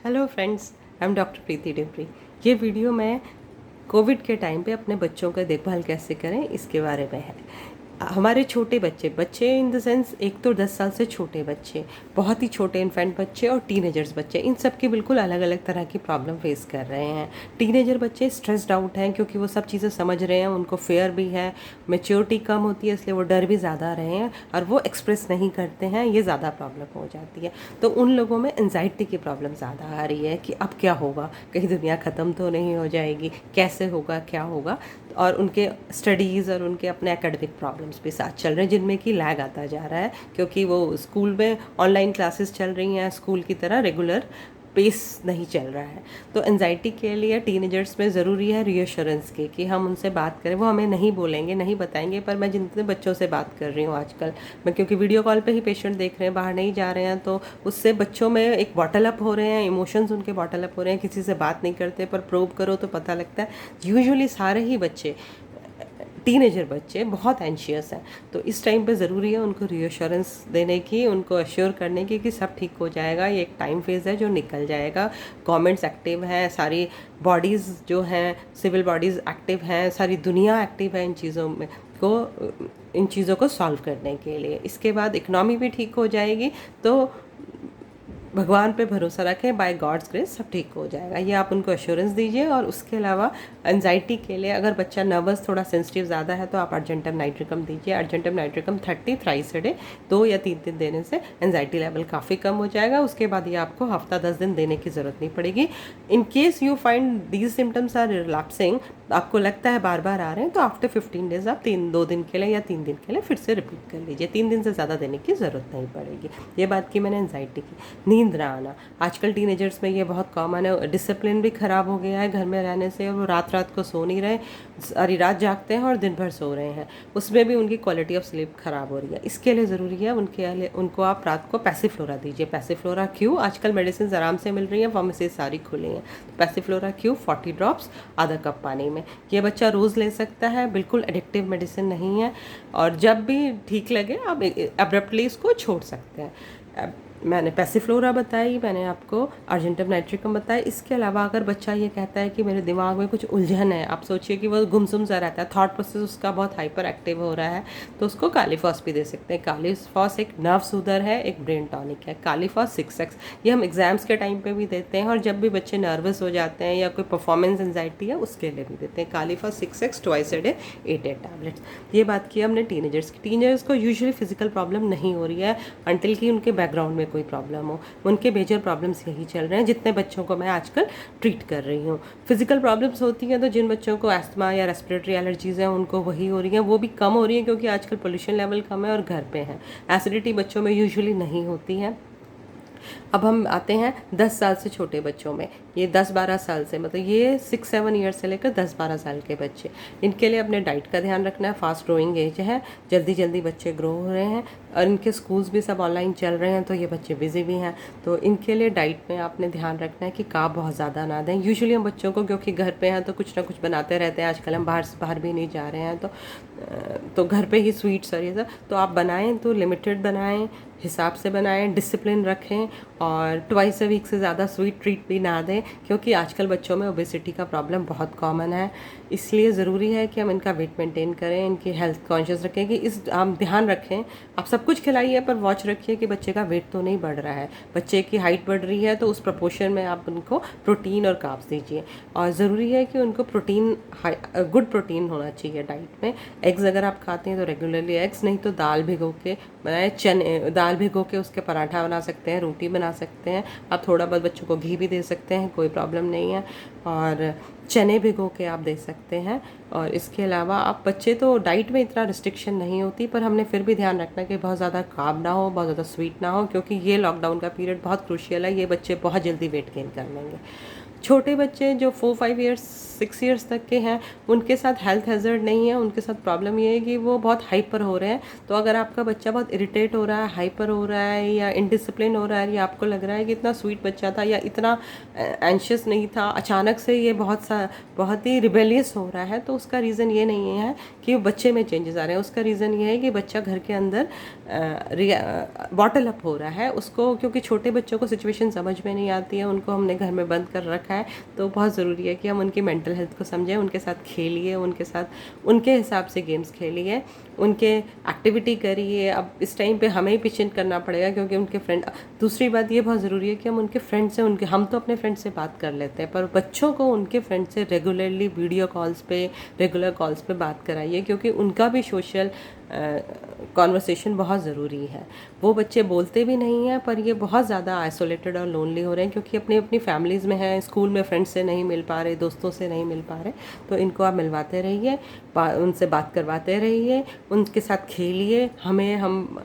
Hello friends, I am doctor Preeti Dimri. ये video मैं Covid के टाइम पे अपने बच्चों का देखभाल कैसे करें इसके बारे में है। हमारे छोटे बच्चे बच्चे इन द सेंस, एक तो 10 साल से छोटे बच्चे, बहुत ही छोटे इन्फेंट बच्चे और टीनेजर्स बच्चे, इन सब की बिल्कुल अलग अलग तरह की प्रॉब्लम फेस कर रहे हैं। टीनेजर बच्चे स्ट्रेस्ड आउट हैं क्योंकि वो सब चीज़ें समझ रहे हैं, उनको फेयर भी है, मेच्योरिटी कम होती है इसलिए वो डर भी ज़्यादा रहे हैं और वो एक्सप्रेस नहीं करते हैं, ये ज़्यादा प्रॉब्लम हो जाती है। तो उन लोगों में एनजाइटी की प्रॉब्लम ज़्यादा आ रही है कि अब क्या होगा, कहीं दुनिया ख़त्म तो नहीं हो जाएगी, कैसे होगा, क्या होगा। और उनके स्टडीज़ और उनके अपने एकेडमिक प्रॉब्लम्स भी साथ चल रहे हैं जिनमें कि लैग आता जा रहा है क्योंकि वो स्कूल में ऑनलाइन क्लासेस चल रही हैं, स्कूल की तरह रेगुलर पेस नहीं चल रहा है। तो एनजाइटी के लिए टीनेजर्स में ज़रूरी है रीअश्योरेंस की कि हम उनसे बात करें। वो हमें नहीं बोलेंगे, नहीं बताएंगे, पर मैं जितने बच्चों से बात कर रही हूँ आजकल, मैं क्योंकि वीडियो कॉल पे ही पेशेंट देख रहे हैं, बाहर नहीं जा रहे हैं, तो उससे बच्चों में एक बॉटल अप हो रहे हैं, इमोशंस उनके बॉटल अप हो रहे हैं, किसी से बात नहीं करते, पर प्रोब करो तो पता लगता है यूजुअली सारे ही बच्चे, टीनेजर बच्चे बहुत एंशियस हैं। तो इस टाइम पे ज़रूरी है उनको रीअश्योरेंस देने की, उनको अश्योर करने की कि सब ठीक हो जाएगा, ये एक टाइम फेज़ है जो निकल जाएगा। गवर्नमेंट्स एक्टिव हैं, सारी बॉडीज़ जो हैं, सिविल बॉडीज़ एक्टिव हैं, सारी दुनिया एक्टिव है इन चीज़ों को सॉल्व करने के लिए। इसके बाद इकनॉमी भी ठीक हो जाएगी। तो भगवान पे भरोसा रखें, बाय गॉड्स ग्रेस सब ठीक हो जाएगा, ये आप उनको एश्योरेंस दीजिए। और उसके अलावा एनजाइटी के लिए अगर बच्चा नर्वस, थोड़ा सेंसिटिव ज़्यादा है तो आप अर्जेंटम नाइट्रिकम दीजिए। Argentum nitricum 30 thrice a day, 2 या 3 दिन देने से एनजाइटी लेवल काफ़ी कम हो जाएगा। उसके बाद ये आपको हफ्ता 10 दिन देने की ज़रूरत नहीं पड़ेगी। In case you find these symptoms are relapsing, आपको लगता है बार बार आ रहे हैं, तो आफ्टर 15 डेज आप 2 दिन के लिए या 3 दिन के लिए फिर से रिपीट कर लीजिए। 3 दिन से ज़्यादा देने की ज़रूरत नहीं पड़ेगी। ये बात की मैंने एनजाइटी की। नींद ना आना, आजकल टीनेजर्स में ये बहुत कॉमन है। डिसिप्लिन भी ख़राब हो गया है घर में रहने से, और वो रात रात को सो नहीं रहे, सारी रात जागते हैं और दिन भर सो रहे हैं, उसमें भी उनकी क्वालिटी ऑफ स्लीप ख़राब हो रही है। इसके लिए ज़रूरी है उनको आप रात को पैसिफ्लोरा दीजिए। पैसिफ्लोरा क्यू, आजकल मेडिसिन आराम से मिल रही हैं, फार्मेसीज सारी खुली हैं। तो पैसिफ्लोरा क्यू 40 ड्रॉप्स आधा कप पानी में, ये बच्चा रोज़ ले सकता है, बिल्कुल एडिक्टिव मेडिसिन नहीं है। और जब भी ठीक लगे आप अब्रप्टली इसको छोड़ सकते हैं। मैंने पैसिफ्लोरा बताई, मैंने आपको अर्जेंटम नाइट्रिकम बताया। इसके अलावा अगर बच्चा ये कहता है कि मेरे दिमाग में कुछ उलझन है, आप सोचिए कि वो गुमसुम सा रहता है, थॉट प्रोसेस उसका बहुत हाइपर एक्टिव हो रहा है, तो उसको कालीफॉस भी दे सकते हैं। कालीफॉस एक नर्व सूदर है, एक ब्रेन टॉनिक है। कालीफॉस 6x, ये हम एग्जाम्स के टाइम पे भी देते हैं, और जब भी बच्चे नर्वस हो जाते हैं या कोई परफॉर्मेंस एंजाइटी है उसके लिए भी देते हैं। Kali phos 6x twice a day 8 tablets. ये बात की हमने टीनेजर्स की। टीनेजर्स को यूजुअली फिजिकल प्रॉब्लम नहीं हो रही है अंटिल कि उनके बैकग्राउंड में कोई प्रॉब्लम हो। उनके मेजर प्रॉब्लम्स यही चल रहे हैं जितने बच्चों को मैं आजकल ट्रीट कर रही हूँ। फिजिकल प्रॉब्लम्स होती हैं तो जिन बच्चों को एस्थमा या रेस्पिरेटरी एलर्जीज़ हैं उनको वही हो रही हैं, वो भी कम हो रही हैं क्योंकि आजकल पोल्यूशन लेवल कम है और घर पे हैं। एसिडिटी बच्चों में यूजुअली नहीं होती है। अब हम आते हैं 10 साल से छोटे बच्चों में, ये 10-12 साल से, मतलब ये 6-7 ईयर से लेकर 10-12 साल के बच्चे, इनके लिए अपने डाइट का ध्यान रखना है। फास्ट ग्रोइंग एज है, जल्दी जल्दी बच्चे ग्रो हो रहे हैं, और इनके स्कूल्स भी सब ऑनलाइन चल रहे हैं, तो ये बच्चे बिजी भी हैं। तो इनके लिए डाइट में आपने ध्यान रखना है कि कार्ब बहुत ज़्यादा ना दें। यूजुअली हम बच्चों को, क्योंकि घर पे हैं तो कुछ ना कुछ बनाते रहते हैं, आजकल हम बाहर भी नहीं जा रहे हैं, तो घर पे ही स्वीट्स और ये सब तो आप बनाएं तो लिमिटेड बनाएं, हिसाब से बनाएं, डिसिप्लिन रखें, और ट्वाइस अ वीक से ज़्यादा स्वीट ट्रीट भी ना दें, क्योंकि आजकल बच्चों में ओबेसिटी का प्रॉब्लम बहुत कॉमन है। इसलिए ज़रूरी है कि हम इनका वेट मेंटेन करें, इनकी हेल्थ कॉन्शियस रखें, कि इस आप ध्यान रखें। आप सब कुछ खिलाइए पर वॉच रखिए कि बच्चे का वेट तो नहीं बढ़ रहा है। बच्चे की हाइट बढ़ रही है तो उस प्रपोर्शन में आप उनको प्रोटीन और कार्ब्स दीजिए। और ज़रूरी है कि उनको प्रोटीन, गुड प्रोटीन होना चाहिए डाइट में। एग्स अगर आप खाते हैं तो रेगुलरली एग्स, नहीं तो दाल भिगो के बनाए, दाल भिगो के उसके पराठा बना सकते हैं, रोटी बना सकते हैं। आप थोड़ा बहुत बच्चों को घी भी दे सकते हैं, कोई प्रॉब्लम नहीं है। और चने भिगो के आप दे सकते हैं। और इसके अलावा आप, बच्चे तो डाइट में इतना रिस्ट्रिक्शन नहीं होती, पर हमने फिर भी ध्यान रखना कि बहुत ज़्यादा कार्ब ना हो, बहुत ज़्यादा स्वीट ना हो, क्योंकि ये लॉकडाउन का पीरियड बहुत क्रूशियल है, ये बच्चे बहुत जल्दी वेट गेन कर लेंगे। छोटे बच्चे जो 4-5 ईयर्स 6 ईयर्स तक के हैं उनके साथ हेल्थ हैज़र्ड नहीं है, उनके साथ प्रॉब्लम ये है कि वो बहुत हाइपर हो रहे हैं। तो अगर आपका बच्चा बहुत इरिटेट हो रहा है, हाइपर हो रहा है या इनडिसिप्लिन हो रहा है, या आपको लग रहा है कि इतना स्वीट बच्चा था या इतना एंशियस नहीं था, अचानक से ये बहुत ही रिबेलियस हो रहा है, तो उसका रीज़न ये नहीं है कि बच्चे में चेंजेस आ रहे हैं। उसका रीज़न ये है कि बच्चा घर के अंदर बॉटल अप हो रहा है उसको, क्योंकि छोटे बच्चों को सिचुएशन समझ में नहीं आती है, उनको हमने घर में बंद कर रखा है। तो बहुत ज़रूरी है कि हम उनकी मेंटल हेल्थ को समझें, उनके साथ खेलिए, उनके साथ उनके हिसाब से गेम्स खेलिए, उनके एक्टिविटी करिए। अब इस टाइम पे हमें ही पिच इन करना पड़ेगा क्योंकि उनके फ्रेंड, दूसरी बात ये बहुत ज़रूरी है कि हम उनके फ्रेंड से, उनके, हम तो अपने फ्रेंड से बात कर लेते हैं, पर बच्चों को उनके फ्रेंड से रेगुलरली वीडियो कॉल्स पे, रेगुलर कॉल्स पे बात कराइए, क्योंकि उनका भी सोशल कॉन्वर्सेशन बहुत ज़रूरी है। वो बच्चे बोलते भी नहीं हैं, पर ये बहुत ज़्यादा आइसोलेटेड और लोनली हो रहे हैं क्योंकि अपनी अपनी फैमिलीज़ में हैं, स्कूल में फ्रेंड्स से नहीं मिल पा रहे, दोस्तों से नहीं मिल पा रहे। तो इनको आप मिलवाते रहिए, उनसे बात करवाते रहिए, उनके साथ खेलिए। हम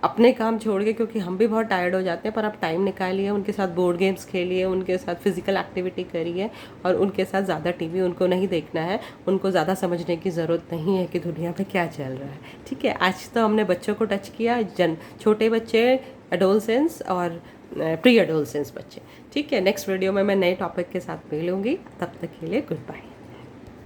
अपने काम छोड़ के, क्योंकि हम भी बहुत टायर्ड हो जाते हैं, पर आप टाइम निकालिए, उनके साथ बोर्ड गेम्स खेलिए, उनके साथ फिजिकल एक्टिविटी करिए, और उनके साथ ज़्यादा टीवी उनको नहीं देखना है। उनको ज़्यादा समझने की ज़रूरत नहीं है कि दुनिया में क्या चल रहा है। ठीक है, आज तो हमने बच्चों को टच किया, छोटे बच्चे, एडोलसेंस और प्री एडोलसेंस बच्चे। ठीक है, नेक्स्ट वीडियो में मैं नए टॉपिक के साथ मिलूंगी, तब तक के लिए गुड बाय।